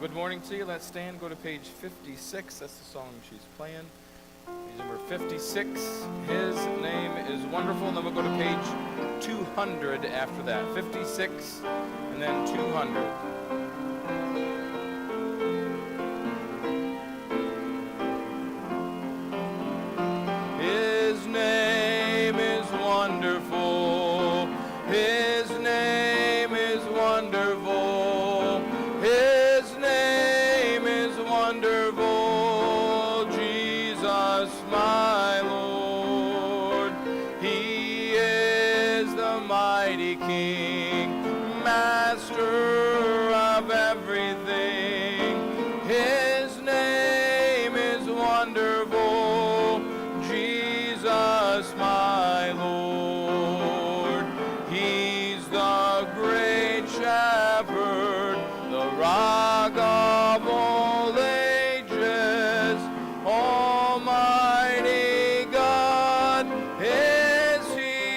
Good morning to you. Let's stand, go to page 56. That's the song she's playing. Page number 56. His name is wonderful. And then we'll go to page 200 after that. 56 and then 200. His name is wonderful. His name is wonderful. His name is wonderful. Jesus, my Lord. He is the mighty King, master of everything. His name is wonderful. Jesus, my Lord. He's the great shepherd, the rock of all ages. Almighty God is He.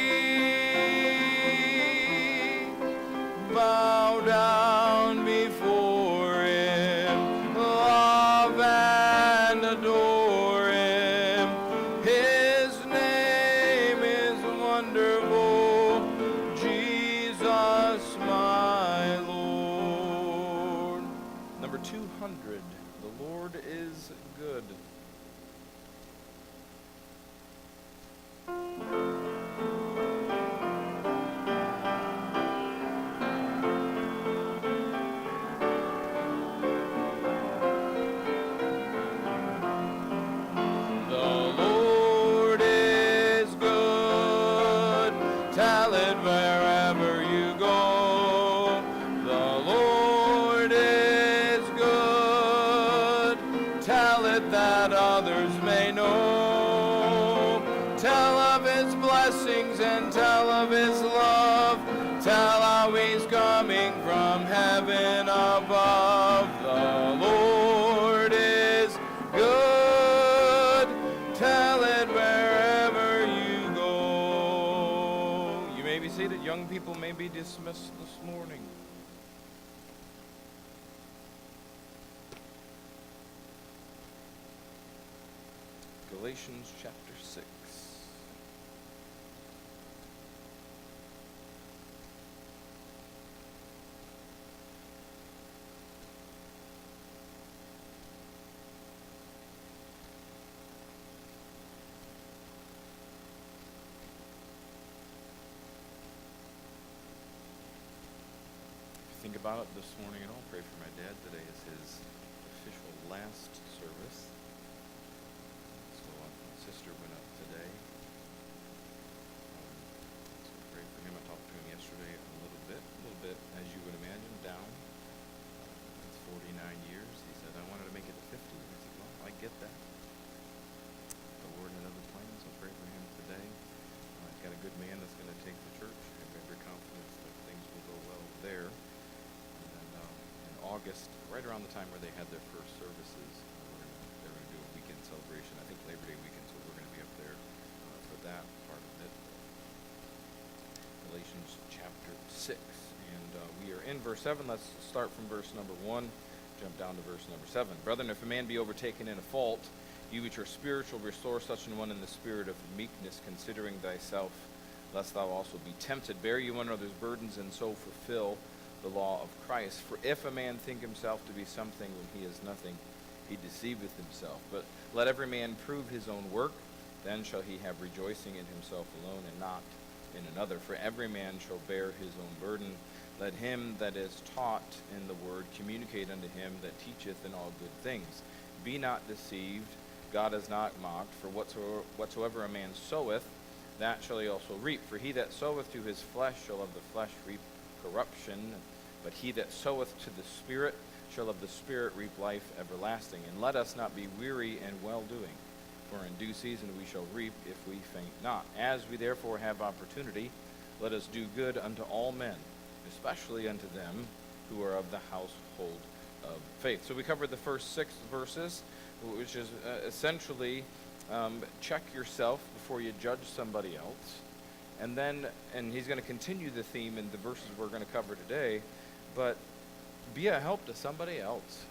Bow down before Him, love and adore Him. His name is wonderful, Jesus, my Lord. Number 200, the Lord is good. The Lord is good, tell it wherever you go. The Lord is good, tell it that others may know. Tell of His blessings and tell of His love. Tell how He's coming from heaven above. The Lord is good, tell it wherever you go. You may be seated. Young people may be dismissed this morning. Galatians chapter 6. Think about it this morning and I'll pray for my dad. Today is his official last service. So my sister went up today. So pray for him. I talked to him yesterday a little bit, as you would imagine, down. It's 49 years. He said, I wanted to make it to 50. I said, well, I get that. The Lord had other plans, so pray for him today. He's got a good man that's going to take the church. I have every confidence that things will go well there. August, right around the time where they had their first services, they're going to do a weekend celebration. I think Labor Day weekend, so we're going to be up there for that part of it. Galatians chapter 6, and we are in verse 7. Let's start from verse number 1, jump down to verse number 7. Brethren, if a man be overtaken in a fault, you which are spiritual, restore such an one in the spirit of meekness, considering thyself, lest thou also be tempted. Bear you one another's burdens, and so fulfill the law of Christ. For if a man think himself to be something when he is nothing, he deceiveth himself. But let every man prove his own work, then shall he have rejoicing in himself alone, and not in another. For every man shall bear his own burden. Let him that is taught in the word communicate unto him that teacheth in all good things. Be not deceived, God is not mocked. For whatsoever a man soweth, that shall he also reap. For he that soweth to his flesh shall of the flesh reap corruption, but he that soweth to the Spirit shall of the Spirit reap life everlasting. And let us not be weary in well-doing, for in due season we shall reap if we faint not. As we therefore have opportunity, let us do good unto all men, especially unto them who are of the household of faith. So we covered the first 6 verses, which is essentially check yourself before you judge somebody else. And he's going to continue the theme in the verses we're going to cover today, but be a help to somebody else.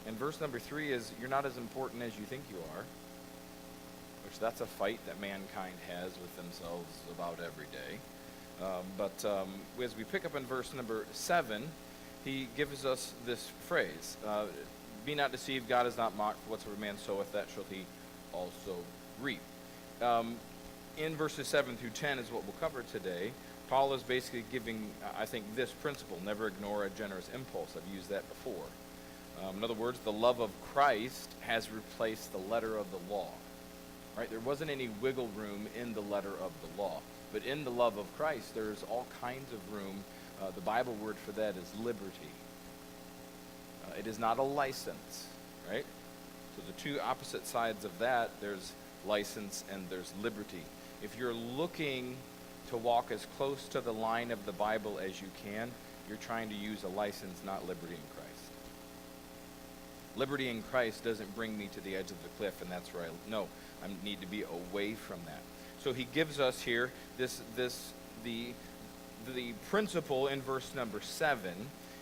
And verse number 3 is, you're not as important as you think you are, which that's a fight that mankind has with themselves about every day. But as we pick up in verse number 7, he gives us this phrase, be not deceived, God is not mocked, for whatsoever man soweth, that shall he also reap. In verses 7 through 10 is what we'll cover today. Paul is basically giving, I think, this principle, never ignore a generous impulse. I've used that before. In other words, the love of Christ has replaced the letter of the law. Right? There wasn't any wiggle room in the letter of the law. But in the love of Christ, there's all kinds of room. The Bible word for that is liberty. It is not a license, right? So the two opposite sides of that, there's license and there's liberty. If you're looking to walk as close to the line of the Bible as you can, you're trying to use a license, not liberty in Christ. Liberty in Christ doesn't bring me to the edge of the cliff, and that's where I need to be away from that. So he gives us here the principle in verse number 7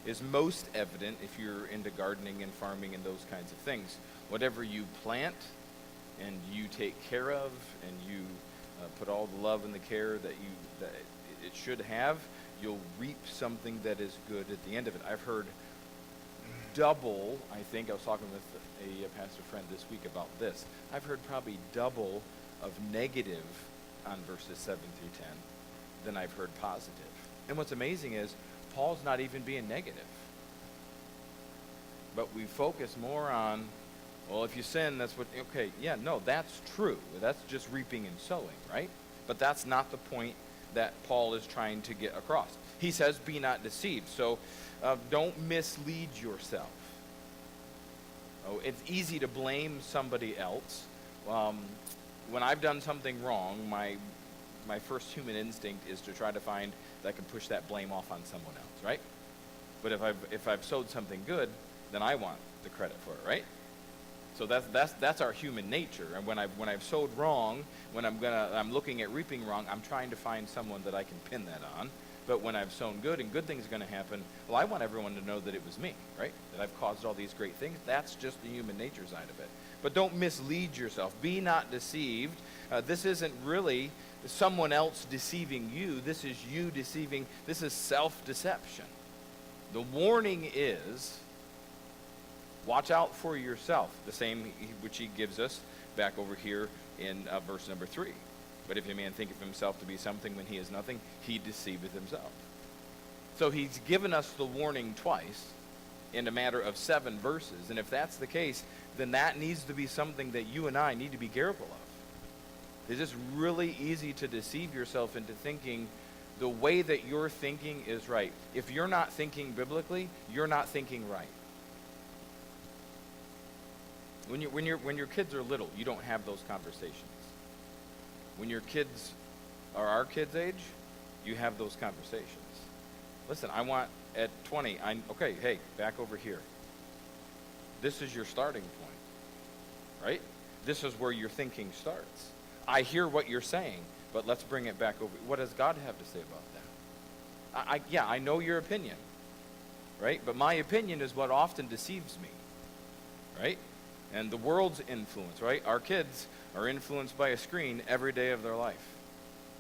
is most evident if you're into gardening and farming and those kinds of things. Whatever you plant and you take care of and you put all the love and the care that it should have, you'll reap something that is good at the end of it. I've heard double, I think I was talking with a pastor friend this week about this. I've heard probably double of negative on verses 7 through 10 than I've heard positive. And what's amazing is Paul's not even being negative. But we focus more on, well, if you sin, that's what, okay, yeah, no, that's true. That's just reaping and sowing, right? But that's not the point that Paul is trying to get across. He says, be not deceived. So don't mislead yourself. Oh, it's easy to blame somebody else. When I've done something wrong, my first human instinct is to try to find that I can push that blame off on someone else, right? But if I've sowed something good, then I want the credit for it, right? So that's our human nature. And when I've sowed wrong, when I'm looking at reaping wrong, I'm trying to find someone that I can pin that on. But when I've sown good and good things are going to happen, well, I want everyone to know that it was me, right? That I've caused all these great things. That's just the human nature side of it. But don't mislead yourself. Be not deceived. This isn't really someone else deceiving you. This is you deceiving. This is self-deception. The warning is, watch out for yourself. The same which he gives us back over here in verse number 3. But if a man thinketh himself to be something when he is nothing, he deceiveth himself. So he's given us the warning twice in a matter of 7 verses. And if that's the case, then that needs to be something that you and I need to be careful of. It's just really easy to deceive yourself into thinking the way that you're thinking is right. If you're not thinking biblically, you're not thinking right. When your kids are little, you don't have those conversations. When your kids are our kids' age, you have those conversations. Listen, I want at 20, okay, hey, back over here. This is your starting point, right? This is where your thinking starts. I hear what you're saying, but let's bring it back over. What does God have to say about that? I know your opinion, right? But my opinion is what often deceives me, right? And the world's influence, right? Our kids are influenced by a screen every day of their life.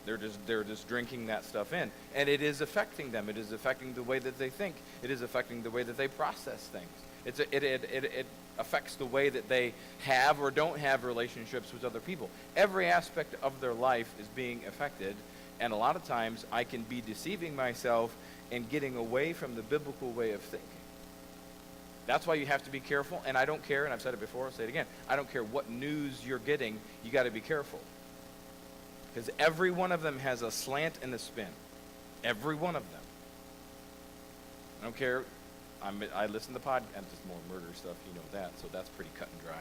They're just drinking that stuff in. And it is affecting them. It is affecting the way that they think. It is affecting the way that they process things. It affects the way that they have or don't have relationships with other people. Every aspect of their life is being affected. And a lot of times I can be deceiving myself and getting away from the biblical way of thinking. That's why you have to be careful, and I don't care, and I've said it before, I'll say it again, I don't care what news you're getting, you got to be careful. Because every one of them has a slant and a spin. Every one of them. I don't care, I listen to podcasts, just more murder stuff, you know that, so that's pretty cut and dry.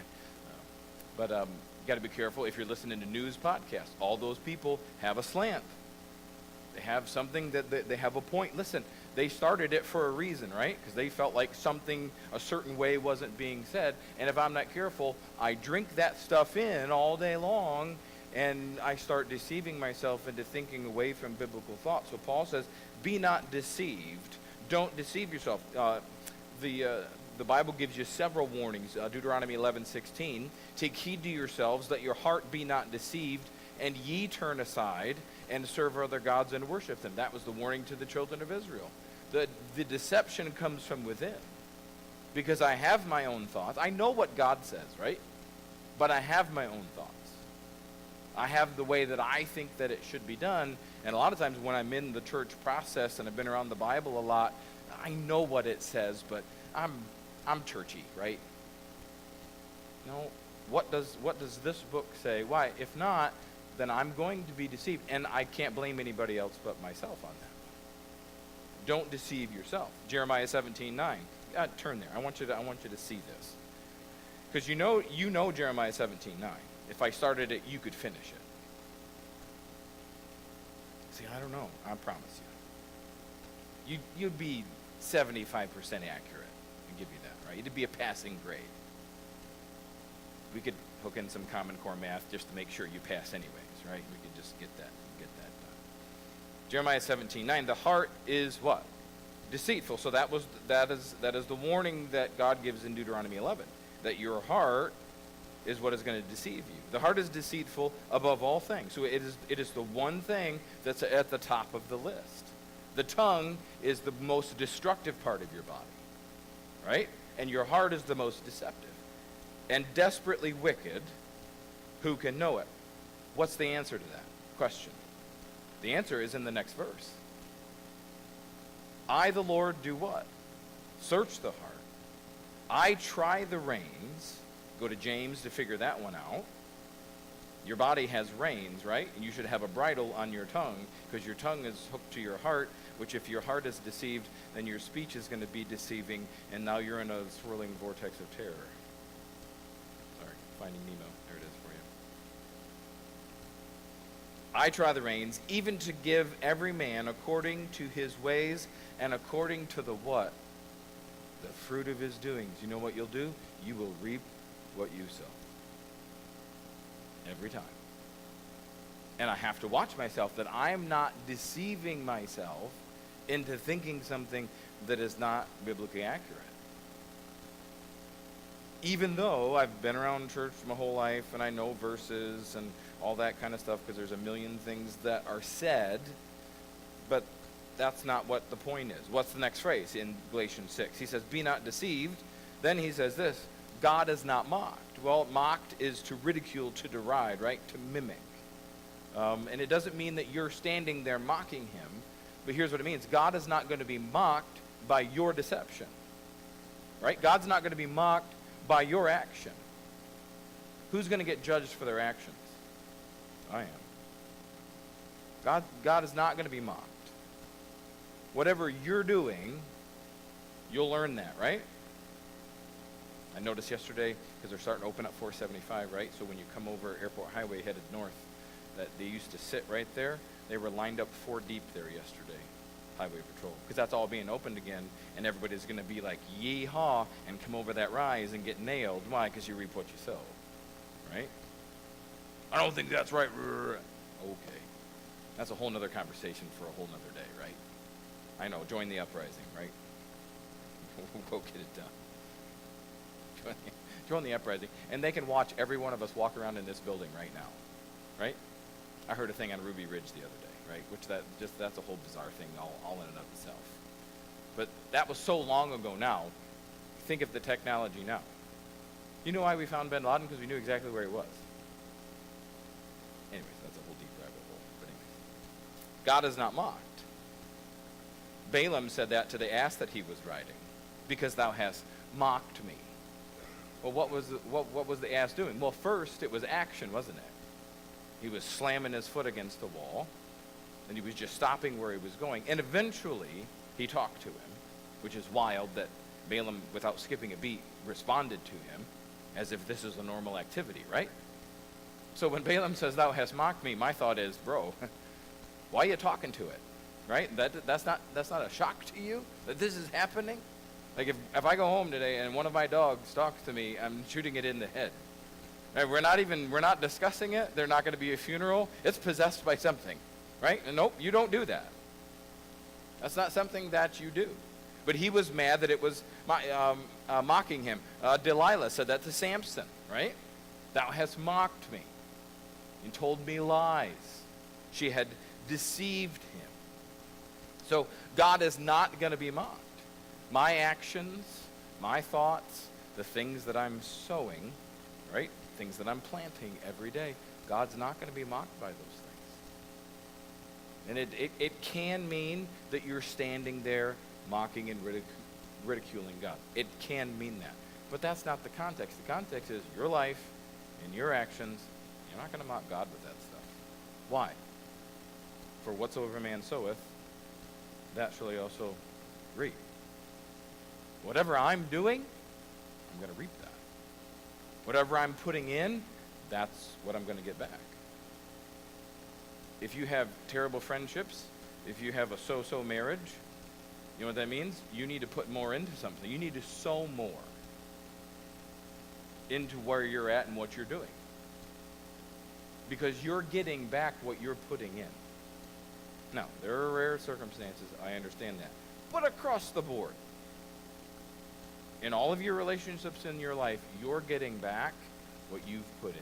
But you got to be careful if you're listening to news podcasts. All those people have a slant. They have something that they have a point. Listen, they started it for a reason, right? Because they felt like something a certain way wasn't being said. And if I'm not careful, I drink that stuff in all day long, and I start deceiving myself into thinking away from biblical thought. So Paul says, be not deceived. Don't deceive yourself. The the Bible gives you several warnings. Deuteronomy 11:16, take heed to yourselves that your heart be not deceived, and ye turn aside and serve other gods and worship them. That was the warning to the children of Israel. The deception comes from within. Because I have my own thoughts. I know what God says, right? But I have my own thoughts. I have the way that I think that it should be done. And a lot of times when I'm in the church process and I've been around the Bible a lot, I know what it says, but I'm churchy, right? No, what does this book say? Why? If not, then I'm going to be deceived. And I can't blame anybody else but myself on that. Don't deceive yourself. Jeremiah 17:9. Turn there. I want you to see this. Because you know Jeremiah 17:9. If I started it, you could finish it. See, I don't know. I promise you. You'd be 75% accurate. I give you that, right? It'd be a passing grade. We could hook in some Common Core math just to make sure you pass anyways, right? We could just get that done. Jeremiah 17:9. The heart is what? Deceitful. So that is the warning that God gives in Deuteronomy 11, that your heart is what is going to deceive you. The heart is deceitful above all things. So it is the one thing that's at the top of the list. The tongue is the most destructive part of your body, right? And your heart is the most deceptive and desperately wicked. Who can know it? What's the answer to that question? The answer is in the next verse. I, the Lord, do what? Search the heart. I try the reins. Go to James to figure that one out. Your body has reins, right? And you should have a bridle on your tongue, because your tongue is hooked to your heart, which if your heart is deceived, then your speech is going to be deceiving, and now you're in a swirling vortex of terror. Sorry, Finding Nemo. There it is for you. I try the reins, even to give every man according to his ways and according to the what? The fruit of his doings. You know what you'll do? You will reap what you sow. Every time. And I have to watch myself that I'm not deceiving myself into thinking something that is not biblically accurate. Even though I've been around church my whole life and I know verses and all that kind of stuff, because there's a million things that are said, but that's not what the point is. What's the next phrase in Galatians 6? He says, be not deceived. Then he says this, God is not mocked. Well, mocked is to ridicule, to deride, right? To mimic. And it doesn't mean that you're standing there mocking him, but here's what it means. God is not going to be mocked by your deception, right? God's not going to be mocked by your action. Who's going to get judged for their actions? I am. God is not going to be mocked. Whatever you're doing, you'll learn that, right? I noticed yesterday, because they're starting to open up 475, right? So when you come over Airport Highway headed north, that they used to sit right there. They were lined up 4 deep there yesterday, Highway Patrol, because that's all being opened again, and everybody's going to be like, yee-haw, and come over that rise and get nailed. Why? Because you reap what you sow, right? I don't think that's right. Okay. That's a whole nother conversation for a whole nother day, right? I know, join the uprising, right? We'll get it done. Join the uprising. And they can watch every one of us walk around in this building right now, right? I heard a thing on Ruby Ridge the other day, right? Which that's a whole bizarre thing all in and of itself. But that was so long ago now. Think of the technology now. You know why we found bin Laden? Because we knew exactly where he was. Anyways, that's a whole deep rabbit hole. But anyways, God is not mocked. Balaam said that to the ass that he was riding, because thou hast mocked me. Well, what was the ass doing? Well, first it was action, wasn't it? He was slamming his foot against the wall, and he was just stopping where he was going. And eventually, he talked to him, which is wild that Balaam, without skipping a beat, responded to him as if this is a normal activity, right? So when Balaam says, thou hast mocked me, my thought is, bro, why are you talking to it, right? That's not a shock to you that this is happening? Like if I go home today and one of my dogs talks to me, I'm shooting it in the head. Right? We're not discussing it. There's not going to be a funeral. It's possessed by something, right? And nope, you don't do that. That's not something that you do. But he was mad that it was mocking him. Delilah said that to Samson, right? Thou hast mocked me and told me lies. She had deceived him. So God is not going to be mocked. My actions, my thoughts, the things that I'm sowing, right? Things that I'm planting every day, God's not going to be mocked by those things. And it can mean that you're standing there mocking and ridiculing God. It can mean that. But that's not the context. The context is your life and your actions. You're not going to mock God with that stuff. Why? For whatsoever man soweth, that shall he also reap. Whatever I'm doing, I'm going to reap that. Whatever I'm putting in, that's what I'm going to get back. If you have terrible friendships, if you have a so-so marriage, you know what that means? You need to put more into something. You need to sow more into where you're at and what you're doing. Because you're getting back what you're putting in. Now, there are rare circumstances, I understand that. But across the board, in all of your relationships in your life, you're getting back what you've put in.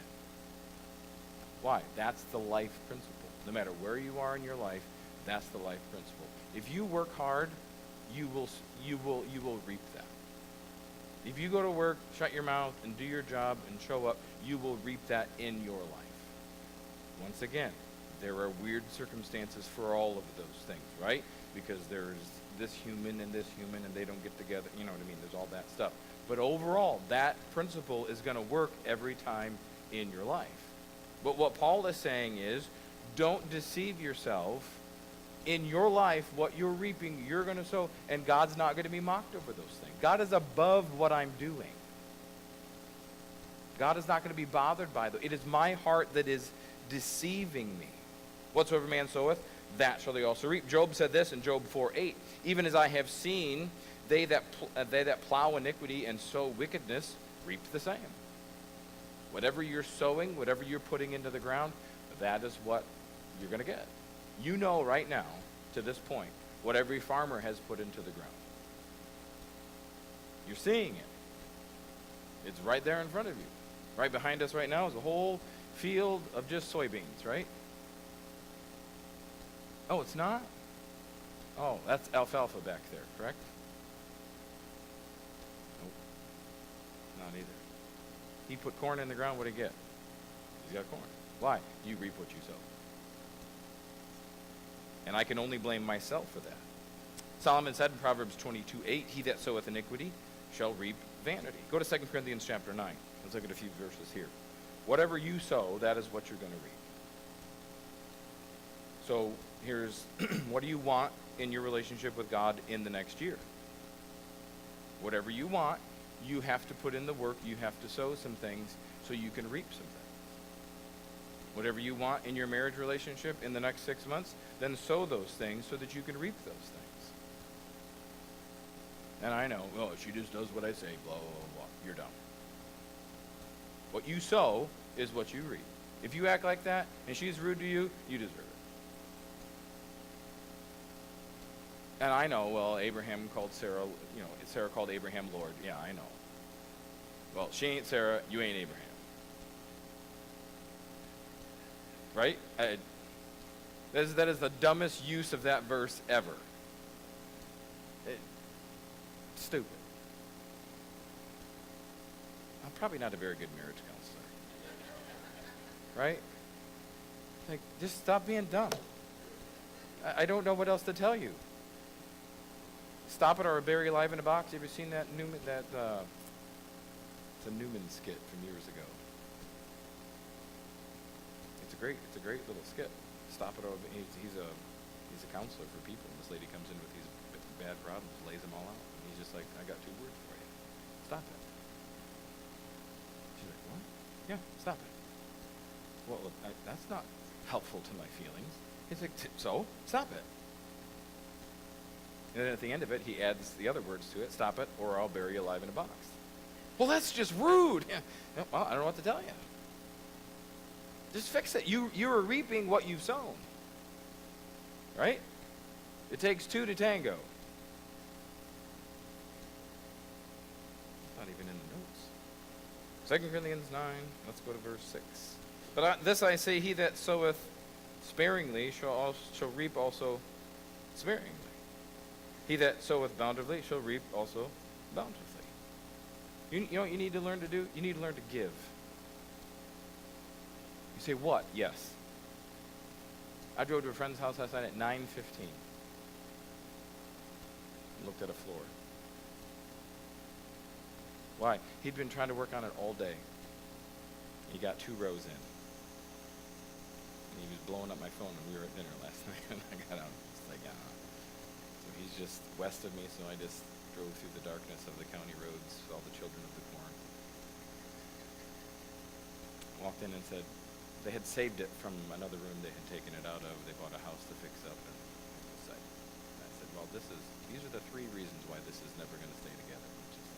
Why? That's the life principle. No matter where you are in your life, that's the life principle. If you work hard, you will reap that. If you go to work, shut your mouth, and do your job and show up, you will reap that in your life. Once again, there are weird circumstances for all of those things, right? Because there's this human and they don't get together. You know what I mean? There's all that stuff. But overall, that principle is going to work every time in your life. But what Paul is saying is, don't deceive yourself. In your life, what you're reaping, you're going to sow, and God's not going to be mocked over those things. God is above what I'm doing. God is not going to be bothered by it. It is my heart that is deceiving me. Whatsoever man soweth, that shall he also reap. Job said this in Job 4:8. Even as I have seen, they that plow iniquity and sow wickedness reap the same. Whatever you're sowing, whatever you're putting into the ground, that is what you're going to get. You know right now, to this point, what every farmer has put into the ground. You're seeing it. It's right there in front of you. Right behind us right now is a whole field of just soybeans, right? Oh, it's not? Oh, that's alfalfa back there, correct? Nope. Not either. He put corn in the ground, what did he get? He's got corn. Why? You reap what you sow. And I can only blame myself for that. Solomon said in Proverbs 22:8, he that soweth iniquity shall reap vanity. Go to 2 Corinthians chapter 9. Let's look at a few verses here. Whatever you sow, that is what you're going to reap. So here's, what do you want in your relationship with God in the next year? Whatever you want, you have to put in the work, you have to sow some things so you can reap some things. Whatever you want in your marriage relationship in the next 6 months, then sow those things so that you can reap those things. And I know, well, she just does what I say, blah, blah, blah, blah. You're dumb. What you sow is what you reap. If you act like that and she's rude to you, you deserve it. And I know, well, Abraham called Sarah, Sarah called Abraham Lord. Yeah, I know. Well, she ain't Sarah, you ain't Abraham. Right? That is the dumbest use of that verse ever. Stupid. I'm probably not a very good marriage counselor. Right? Like, just stop being dumb. I don't know what else to tell you. Stop it or bury alive in a box. You ever seen that Newman? It's a Newman skit from years ago. It's a great little skit. Stop it or he's a counselor for people. And this lady comes in with these bad problems, lays them all out. And he's just like, I got 2 words for you. Stop it. She's like, what? Yeah, stop it. Well, that's not helpful to my feelings. He's like, so stop it. And then at the end of it, he adds the other words to it, stop it, or I'll bury you alive in a box. Well, that's just rude. Yeah. Well, I don't know what to tell you. Just fix it. You are reaping what you've sown. Right? It takes 2 to tango. 2 Corinthians 9, let's go to verse 6. But this I say, he that soweth sparingly shall reap also sparingly. He that soweth bountifully shall reap also bountifully. You know what you need to learn to do? You need to learn to give. You say, what? Yes. I drove to a friend's house last night at 9:15. Looked at a floor. Why? He'd been trying to work on it all day. He got 2 rows in. And he was blowing up my phone when we were at dinner last night, and I got out. It's like, So he's just west of me, so I just drove through the darkness of the county roads with all the children of the corn. Walked in and said, they had saved it from another room they had taken it out of. They bought a house to fix up, and it was like, I said, well, these are the 3 reasons why this is never going to stay together. It's just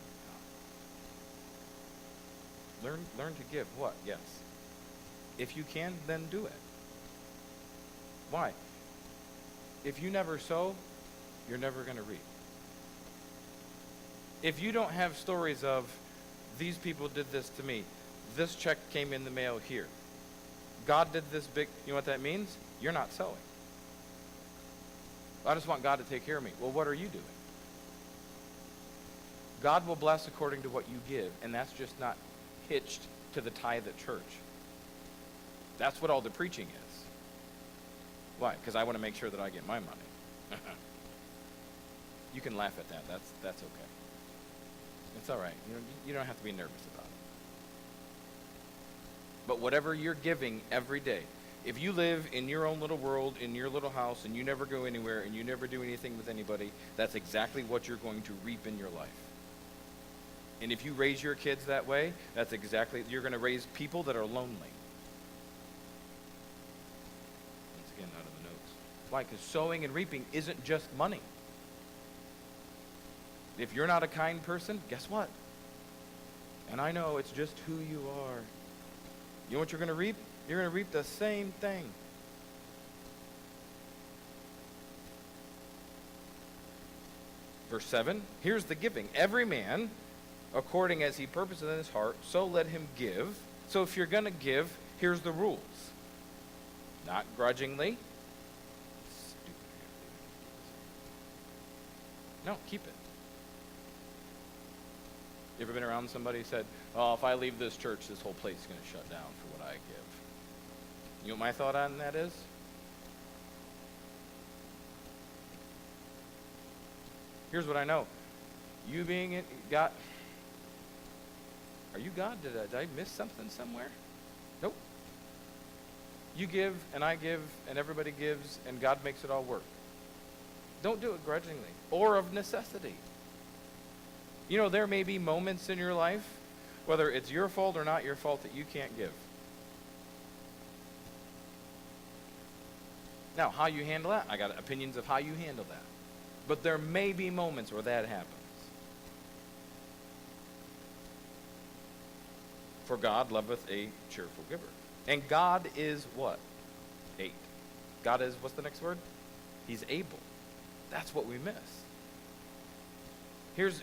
like, Learn to give. What? Yes. If you can, then do it. Why? If you never sow, you're never going to reap. If you don't have stories of, these people did this to me, this check came in the mail here, God did this big, you know what that means? You're not sowing. I just want God to take care of me. Well, what are you doing? God will bless according to what you give, and that's just not hitched to the tithe at church. That's what all the preaching is. Why? Because I want to make sure that I get my money. You can laugh at that. That's okay. It's all right. You don't have to be nervous about it. But whatever you're giving every day, if you live in your own little world, in your little house, and you never go anywhere, and you never do anything with anybody, that's exactly what you're going to reap in your life. And if you raise your kids that way, you're going to raise people that are lonely. Once again, out of the notes. Why? Because sowing and reaping isn't just money. If you're not a kind person, guess what? And I know it's just who you are. You know what you're going to reap? You're going to reap the same thing. Verse 7, here's the giving. Every man, according as he purposes in his heart, so let him give. So if you're going to give, here's the rules. Not grudgingly. No, keep it. You ever been around somebody who said, oh, if I leave this church, this whole place is going to shut down for what I give? You know what my thought on that is? Here's what I know. You being it, God, are you God? Did I miss something somewhere? Nope. You give, and I give, and everybody gives, and God makes it all work. Don't do it grudgingly or of necessity. You know, there may be moments in your life, whether it's your fault or not your fault, that you can't give. Now, how you handle that, I got opinions of how you handle that. But there may be moments where that happens. For God loveth a cheerful giver. And God is what? 8. God is, what's the next word? He's able. That's what we miss. Here's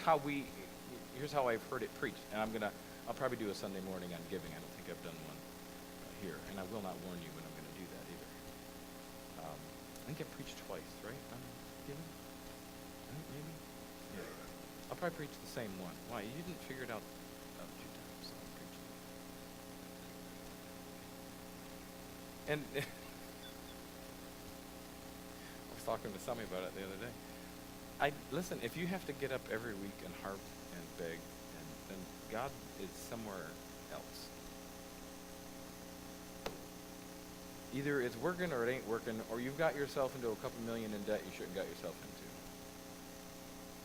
how I've heard it preached, and I'll probably do a Sunday morning on giving. I don't think I've done one here, and I will not warn you when I'm going to do that either. I think I've preached twice, right, on giving? I think maybe. Yeah. I'll probably preach the same one. Why? You didn't figure it out 2 times, so I'm preaching. And I was talking to somebody about it the other day. Listen, if you have to get up every week and harp and beg, then God is somewhere else. Either it's working or it ain't working, or you've got yourself into a couple million in debt you shouldn't got yourself into.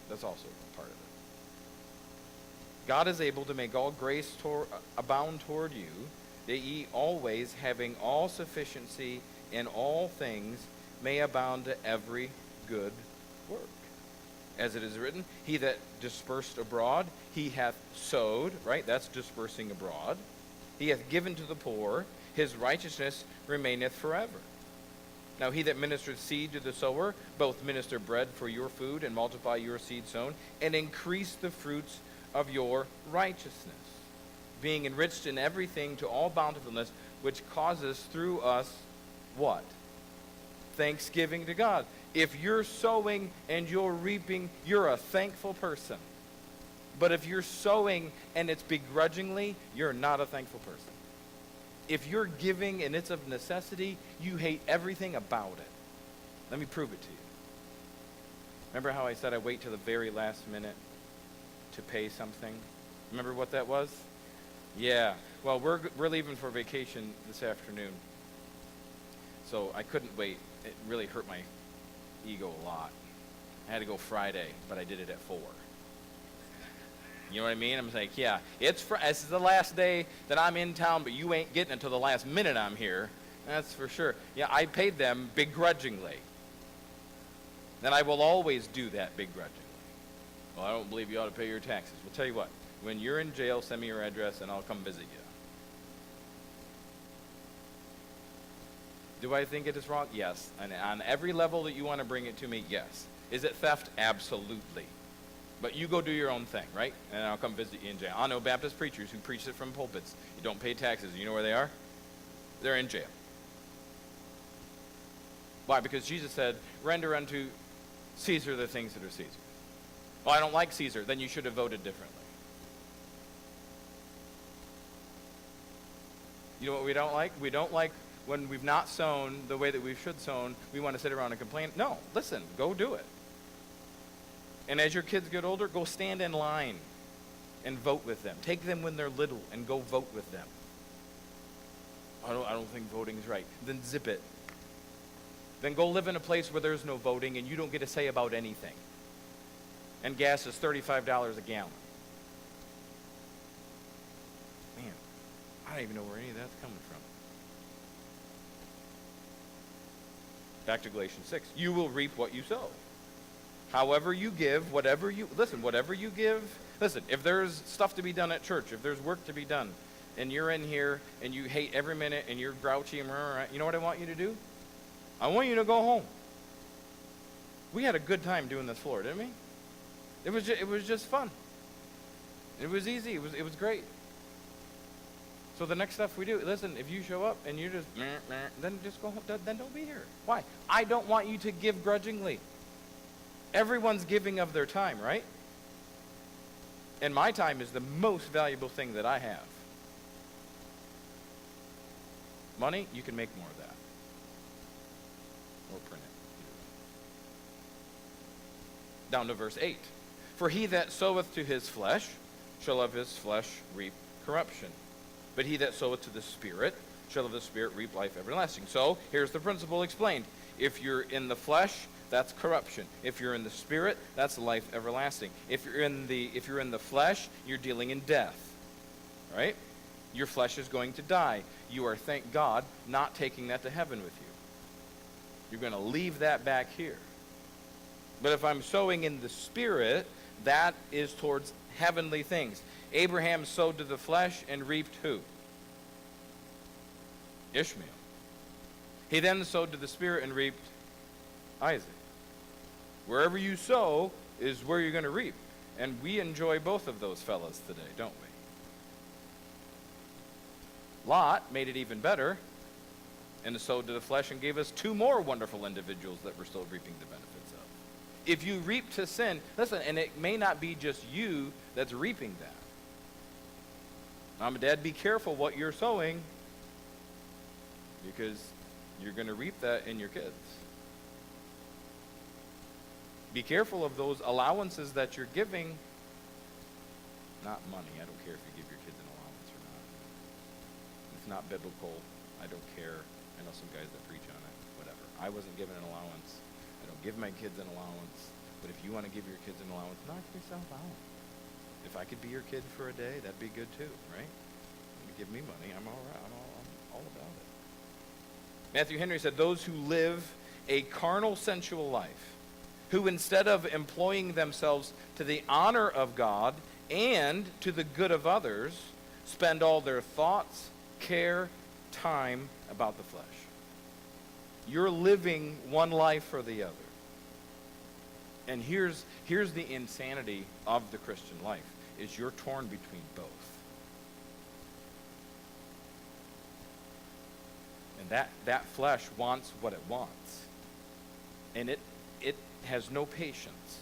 That's also part of it. God is able to make all grace abound toward you, that ye always, having all sufficiency in all things, may abound to every good work. As it is written, he that dispersed abroad, he hath sowed, right? That's dispersing abroad. He hath given to the poor, his righteousness remaineth forever. Now he that ministered seed to the sower, both minister bread for your food, and multiply your seed sown, and increase the fruits of your righteousness. being enriched in everything to all bountifulness, which causes through us what? Thanksgiving to God. If you're sowing and you're reaping, you're a thankful person. But if you're sowing and it's begrudgingly, you're not a thankful person. If you're giving and it's of necessity, you hate everything about it. Let me prove it to you. Remember how I said I wait to the very last minute to pay something? Remember what that was? Yeah. Well, we're leaving for vacation this afternoon. So I couldn't wait. It really hurt my ego a lot. I had to go Friday, but I did it at 4. You know what I mean? I'm like, yeah, this is the last day that I'm in town, but you ain't getting it until the last minute I'm here. That's for sure. Yeah, I paid them begrudgingly. And I will always do that begrudgingly. Well, I don't believe you ought to pay your taxes. Well, tell you what, when you're in jail, send me your address and I'll come visit you. Do I think it is wrong? Yes. And on every level that you want to bring it to me, yes. Is it theft? Absolutely. But you go do your own thing, right? And I'll come visit you in jail. I know Baptist preachers who preach it from pulpits. You don't pay taxes. You know where they are? They're in jail. Why? Because Jesus said, render unto Caesar the things that are Caesar's. Well, I don't like Caesar. Then you should have voted differently. You know what we don't like? We don't like when we've not sown the way that we should sown. We want to sit around and complain. No, listen, go do it. And as your kids get older, go stand in line and vote with them. Take them when they're little and go vote with them. I don't think voting is right. Then zip it. Then go live in a place where there's no voting and you don't get a say about anything. And gas is $35 a gallon. Man, I don't even know where any of that's coming from. Back to Galatians 6. You will reap what you sow. However you give, whatever you give, if there's stuff to be done at church, if there's work to be done, and you're in here and you hate every minute and you're grouchy and you know what I want you to do? I want you to go home. We had a good time doing this floor, didn't we? It was just fun. It was easy. It was great. So the next stuff we do, listen, if you show up and you're just then just go home. Then don't be here. Why? I don't want you to give grudgingly. Everyone's giving of their time, right? And my time is the most valuable thing that I have. Money, you can make more of that. Or print it. Down to verse 8. For he that soweth to his flesh shall of his flesh reap corruption. But he that soweth to the Spirit shall of the Spirit reap life everlasting. So, here's the principle explained. If you're in the flesh, that's corruption. If you're in the Spirit, that's life everlasting. If you're in the flesh, you're dealing in death. Right? Your flesh is going to die. You are, thank God, not taking that to heaven with you. You're going to leave that back here. But if I'm sowing in the Spirit, that is towards heavenly things. Abraham sowed to the flesh and reaped who? Ishmael. He then sowed to the Spirit and reaped Isaac. Wherever you sow is where you're going to reap. And we enjoy both of those fellas today, don't we? Lot made it even better and sowed to the flesh and gave us 2 more wonderful individuals that we're still reaping the benefits of. If you reap to sin, listen, and it may not be just you that's reaping that. Mom and Dad, be careful what you're sowing because you're going to reap that in your kids. Be careful of those allowances that you're giving. Not money. I don't care if you give your kids an allowance or not. It's not biblical. I don't care. I know some guys that preach on it. Whatever. I wasn't given an allowance. I don't give my kids an allowance. But if you want to give your kids an allowance, knock yourself out. If I could be your kid for a day, that'd be good too, right? Give me money. I'm all right. I'm all about it. Matthew Henry said, those who live a carnal, sensual life, who instead of employing themselves to the honor of God and to the good of others, spend all their thoughts, care, time about the flesh. You're living one life or the other. And here's the insanity of the Christian life, is you're torn between both. that flesh wants what it wants. And it has no patience.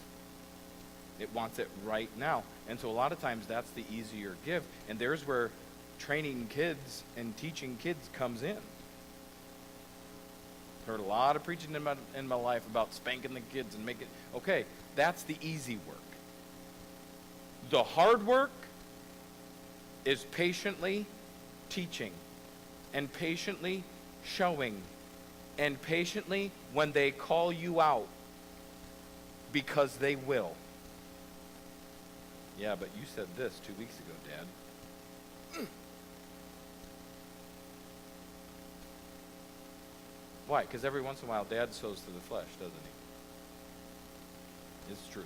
It wants it right now. And so a lot of times that's the easier give. And there's where training kids and teaching kids comes in. Heard a lot of preaching in my life about spanking the kids and making, okay, that's the easy work. The hard work is patiently teaching and patiently showing and patiently when they call you out, because they will. Yeah, but you said this 2 weeks ago, Dad. Why? Because every once in a while, Dad sows to the flesh, doesn't he? It's true.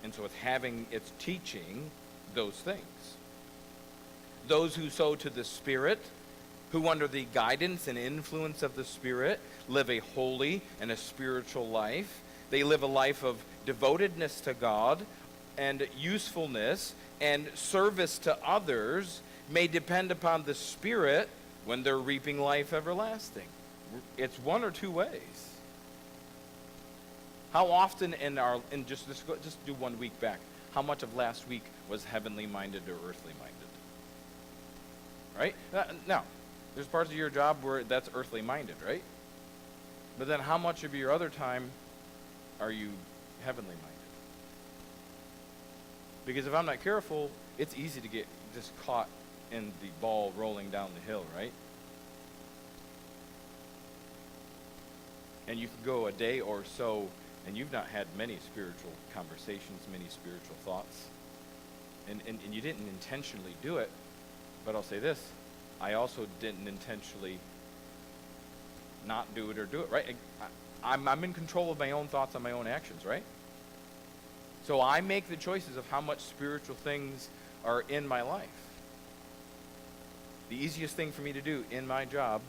And so it's teaching those things. Those who sow to the Spirit, who under the guidance and influence of the Spirit live a holy and a spiritual life. They live a life of devotedness to God and usefulness and service to others, may depend upon the Spirit when they're reaping life everlasting. It's one or two ways. How often just do 1 week back, how much of last week was heavenly minded or earthly minded? Right? Now, there's parts of your job where that's earthly minded, right? But then how much of your other time are you heavenly minded? Because if I'm not careful, it's easy to get just caught in the ball rolling down the hill, right? And you could go a day or so and you've not had many spiritual conversations, many spiritual thoughts. And you didn't intentionally do it. But I'll say this, I also didn't intentionally not do it or do it, right? I'm in control of my own thoughts and my own actions, right? So I make the choices of how much spiritual things are in my life. The easiest thing for me to do in my job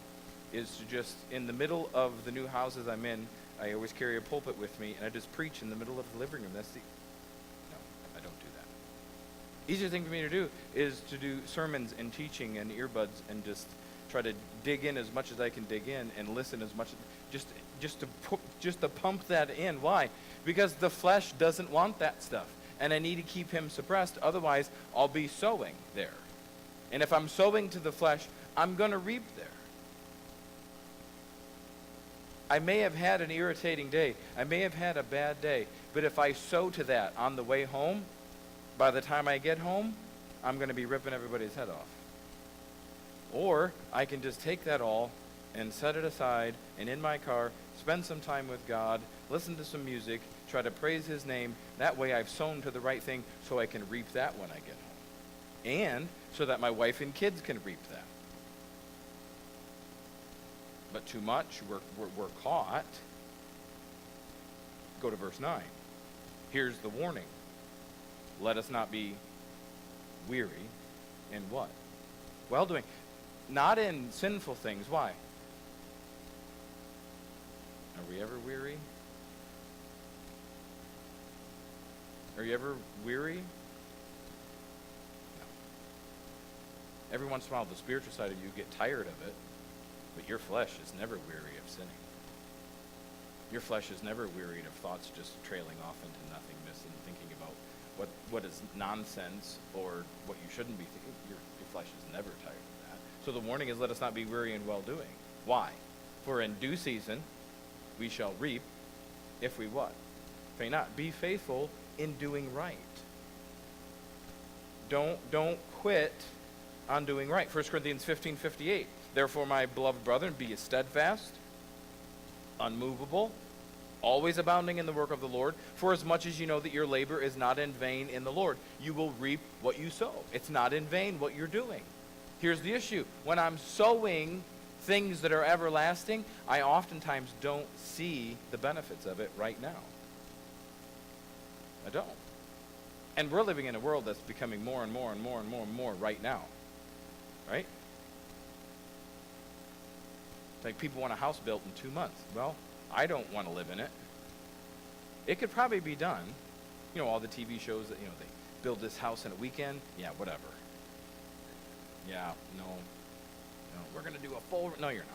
is to just, in the middle of the new houses I'm in, I always carry a pulpit with me, and I just preach in the middle of the living room. No, I don't do that. Easiest thing for me to do is to do sermons and teaching and earbuds and just try to dig in as much as I can dig in and listen as much, just to pump that in. Why? Because the flesh doesn't want that stuff, and I need to keep him suppressed. Otherwise, I'll be sowing there. And if I'm sowing to the flesh, I'm going to reap there. I may have had an irritating day. I may have had a bad day. But if I sow to that on the way home, by the time I get home, I'm going to be ripping everybody's head off. Or I can just take that all and set it aside and in my car, spend some time with God, listen to some music, try to praise his name. That way I've sown to the right thing so I can reap that when I get home. And so that my wife and kids can reap that. But too much, we're caught. Go to verse 9. Here's the warning. Let us not be weary in what? Well doing. Not in sinful things. Why? Are we ever weary? Are you ever weary? No. Every once in a while, the spiritual side of you get tired of it. But your flesh is never weary of sinning. Your flesh is never wearied of thoughts just trailing off into nothingness and thinking about what is nonsense or what you shouldn't be thinking. Your flesh is never tired of that. So the warning is, let us not be weary in well-doing. Why? For in due season we shall reap if we what? Faint not. Be faithful in doing right. Don't quit on doing right. 1 Corinthians 15:58. Therefore, my beloved brethren, be steadfast, unmovable, always abounding in the work of the Lord, for as much as you know that your labor is not in vain in the Lord. You will reap what you sow. It's not in vain what you're doing. Here's the issue. When I'm sowing things that are everlasting, I oftentimes don't see the benefits of it right now. I don't. And we're living in a world that's becoming more and more and more and more and more right now. Right? Like people want a house built in 2 months. Well, I don't want to live in it. It could probably be done. You know, all the TV shows that, they build this house in a weekend. Yeah, whatever. Yeah, no. to do a full, no, you're not.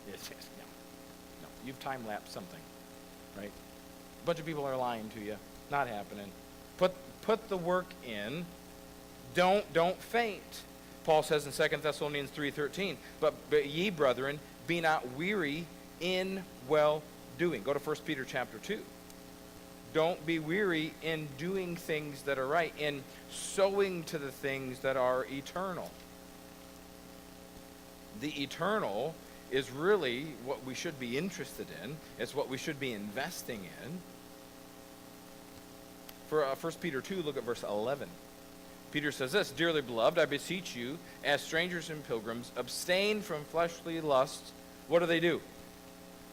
No. No. You've time-lapsed something, right? A bunch of people are lying to you. Not happening. Put the work in. Don't faint. Paul says in 2 Thessalonians 3:13, but ye, brethren, be not weary in well-doing. Go to 1 Peter chapter 2. Don't be weary in doing things that are right, in sowing to the things that are eternal. The eternal is really what we should be interested in. It's what we should be investing in. For 1 Peter 2, look at verse 11. Peter says this, dearly beloved, I beseech you, as strangers and pilgrims, abstain from fleshly lusts. What do?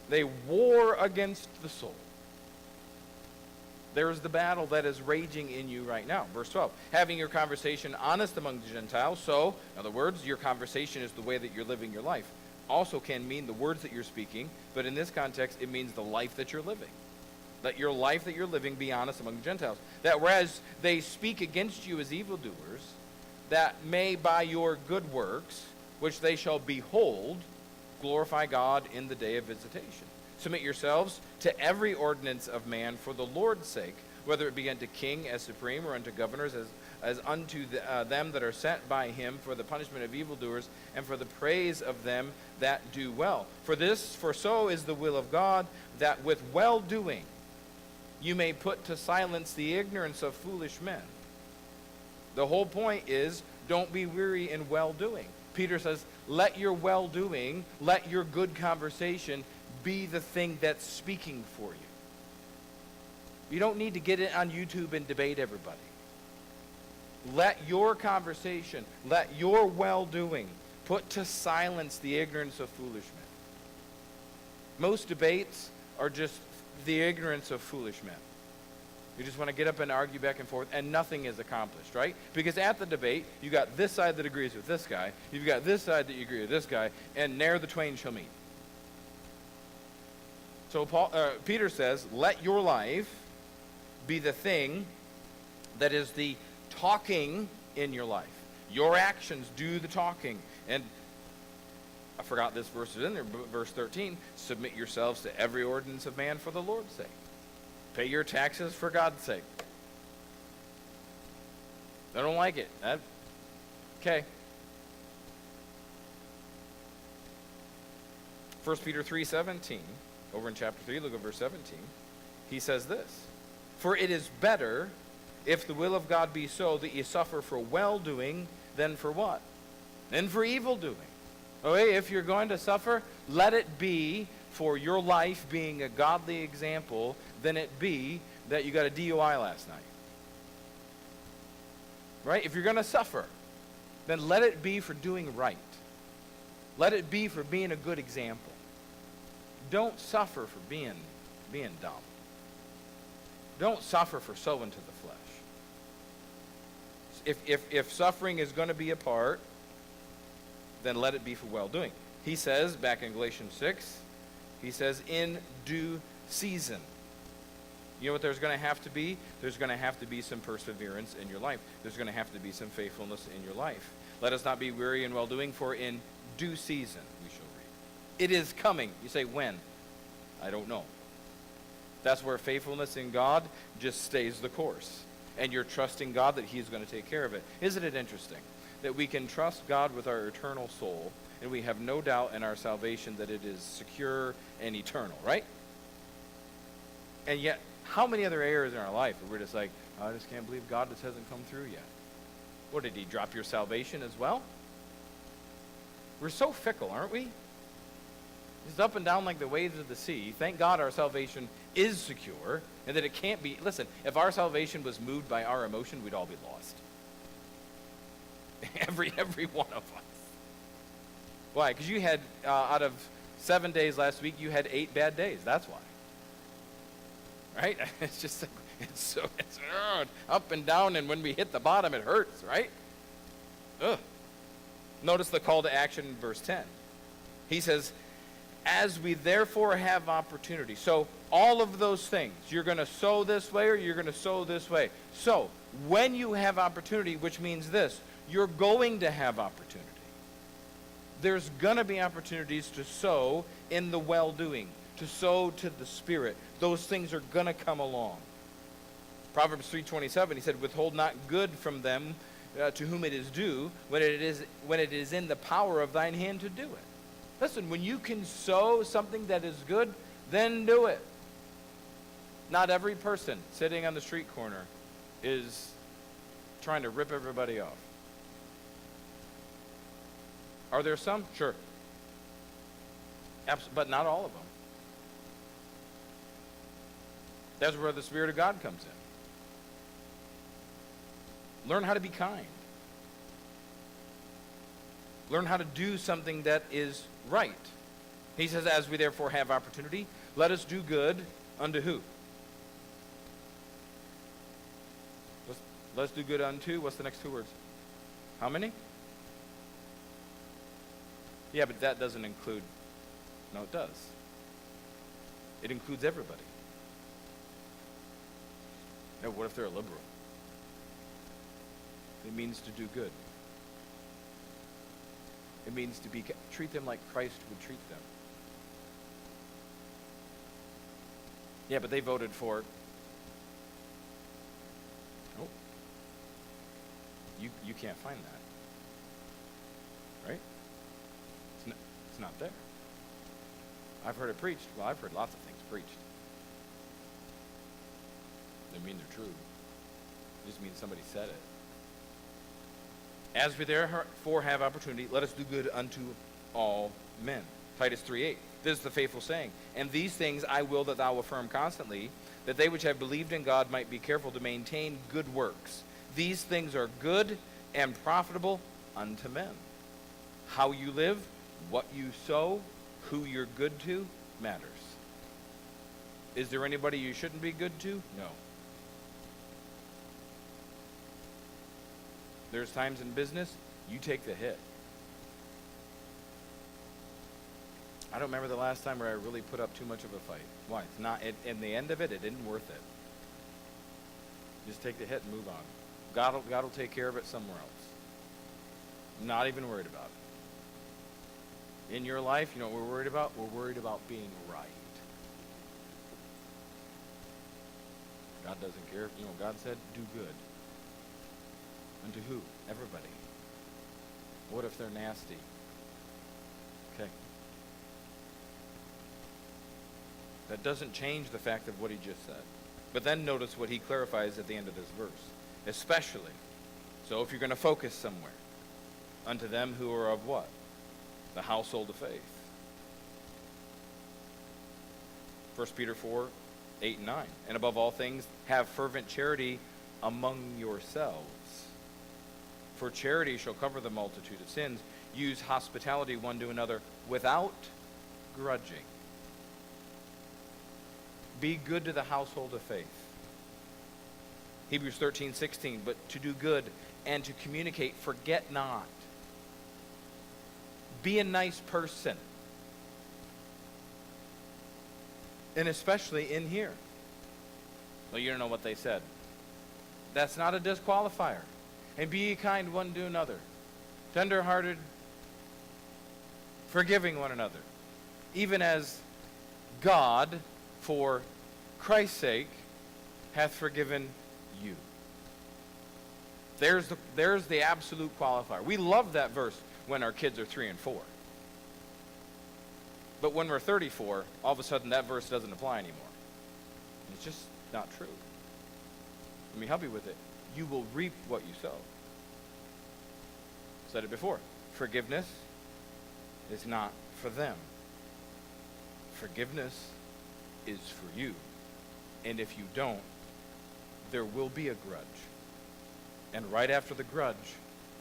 They war against the soul. There is the battle that is raging in you right now. Verse 12, having your conversation honest among the Gentiles. So, in other words, your conversation is the way that you're living your life. Also can mean the words that you're speaking, but in this context, it means the life that you're living. Let your life that you're living be honest among the Gentiles. That whereas they speak against you as evildoers, that may by your good works, which they shall behold, glorify God in the day of visitation. Submit yourselves to every ordinance of man for the Lord's sake, whether it be unto king as supreme or unto governors as unto them that are sent by him for the punishment of evildoers and for the praise of them that do well. For so is the will of God, that with well-doing you may put to silence the ignorance of foolish men. The whole point is, don't be weary in well-doing. Peter says, let your well-doing, let your good conversation be the thing that's speaking for you. You don't need to get it on YouTube and debate everybody. Let your conversation, let your well-doing put to silence the ignorance of foolish men. Most debates are just the ignorance of foolish men. You just want to get up and argue back and forth, and nothing is accomplished, right? Because at the debate, you got this side that agrees with this guy, you've got this side that you agree with this guy, and ne'er the twain shall meet. So Peter says, let your life be the thing that is the talking in your life. Your actions do the talking. And I forgot this verse is in there, but verse 13, submit yourselves to every ordinance of man for the Lord's sake. Pay your taxes for God's sake. I don't like it. Okay. 1 Peter 3:17, over in chapter 3, look at verse 17. He says this, for it is better, if the will of God be so, that ye suffer for well-doing than for what? Than for evil-doing. Okay, if you're going to suffer, let it be for your life being a godly example than it be that you got a DUI last night. Right? If you're going to suffer, then let it be for doing right. Let it be for being a good example. Don't suffer for being dumb. Don't suffer for sowing to the flesh. If suffering is going to be a part, then let it be for well-doing. He says, back in Galatians 6, he says, in due season. You know what there's going to have to be? There's going to have to be some perseverance in your life. There's going to have to be some faithfulness in your life. Let us not be weary in well-doing, for in due season we shall reap. It is coming. You say, when? I don't know. That's where faithfulness in God just stays the course. And you're trusting God that he's going to take care of it. Isn't it interesting that we can trust God with our eternal soul, and we have no doubt in our salvation that it is secure and eternal, right? And yet, how many other areas in our life where we're just like, I just can't believe God just hasn't come through yet? What, did he drop your salvation as well? We're so fickle, aren't we? It's up and down like the waves of the sea. Thank God our salvation is secure, and that it can't be. Listen, if our salvation was moved by our emotion, we'd all be lost. Every one of us. Why? Because you had, out of 7 days last week, you had 8 bad days. That's why. Right? It's just, it's up and down, and when we hit the bottom, it hurts, right? Ugh. Notice the call to action in verse 10. He says, as we therefore have opportunity. So all of those things, you're going to sow this way or you're going to sow this way. So when you have opportunity, which means this, you're going to have opportunity. there's going to be opportunities to sow in the well-doing, to sow to the Spirit. Those things are going to come along. Proverbs 3:27, he said, withhold not good from them to whom it is due, when it is in the power of thine hand to do it. Listen, when you can sow something that is good, then do it. Not every person sitting on the street corner is trying to rip everybody off. Are there some? Sure. But not all of them. That's where the Spirit of God comes in. Learn how to be kind. Learn how to do something that is right. He says, as we therefore have opportunity, let us do good unto who? Let's do good unto, what's the next two words? How many? Yeah, but that doesn't include, no, it does. It includes everybody. Now, what if they're a liberal? It means to do good. It means to treat them like Christ would treat them. Yeah, but they voted for. Oh, you can't find that, right? It's not there. I've heard it preached. Well, I've heard lots of things preached. Doesn't mean they're true. It just means somebody said it. As we therefore have opportunity, let us do good unto all men. Titus 3:8. This is the faithful saying. And these things I will that thou affirm constantly, that they which have believed in God might be careful to maintain good works. These things are good and profitable unto men. How you live, what you sow, who you're good to, matters. Is there anybody you shouldn't be good to? No. There's times in business, you take the hit. I don't remember the last time where I really put up too much of a fight. Why? It's not. In the end of it, it isn't worth it. Just take the hit and move on. God will take care of it somewhere else. I'm not even worried about it. In your life, you know what we're worried about? We're worried about being right. God doesn't care. You know, God said, do good. Unto who? Everybody. What if they're nasty? Okay. That doesn't change the fact of what he just said. But then notice what he clarifies at the end of this verse. Especially. So if you're going to focus somewhere. Unto them who are of what? The household of faith. 1 Peter 4:8 and 9. And above all things, have fervent charity among yourselves. For charity shall cover the multitude of sins. Use hospitality one to another without grudging. Be good to the household of faith. Hebrews 13:16. But to do good and to communicate, forget not. Be a nice person. And especially in here. Well, you don't know what they said. That's not a disqualifier. And be ye kind one to another, tender-hearted, forgiving one another, even as God, for Christ's sake, hath forgiven you. There's the absolute qualifier. We love that verse when our kids are 3 and 4. But when we're 34, all of a sudden that verse doesn't apply anymore. It's just not true. Let me help you with it. You will reap what you sow. Said it before. Forgiveness is not for them. Forgiveness is for you. And if you don't, there will be a grudge. And right after the grudge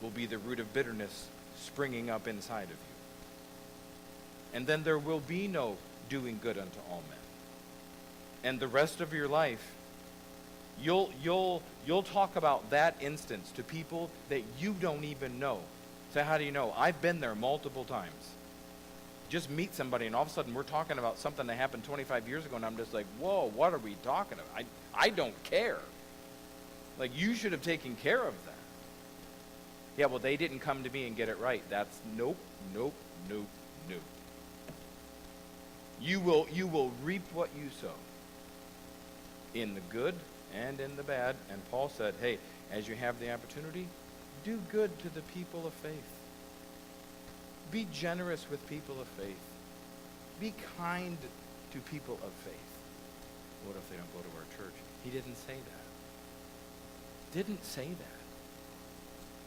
will be the root of bitterness springing up inside of you. And then there will be no doing good unto all men. And the rest of your life, you'll talk about that instance to people that you don't even know. So how do you know? I've been there multiple times. Just meet somebody and all of a sudden we're talking about something that happened 25 years ago and I'm just like, whoa, what are we talking about? I don't care. Like, you should have taken care of that. Yeah, well, they didn't come to me and get it right. That's nope, nope, nope, nope. You will reap what you sow, in the good and in the bad. And Paul said, hey, as you have the opportunity, do good to the people of faith. Be generous with people of faith. Be kind to people of faith. What if they don't go to our church? He didn't say that. Didn't say that.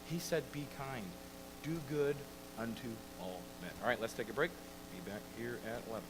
He said, be kind. Do good unto all men. All right, let's take a break. Be back here at 11.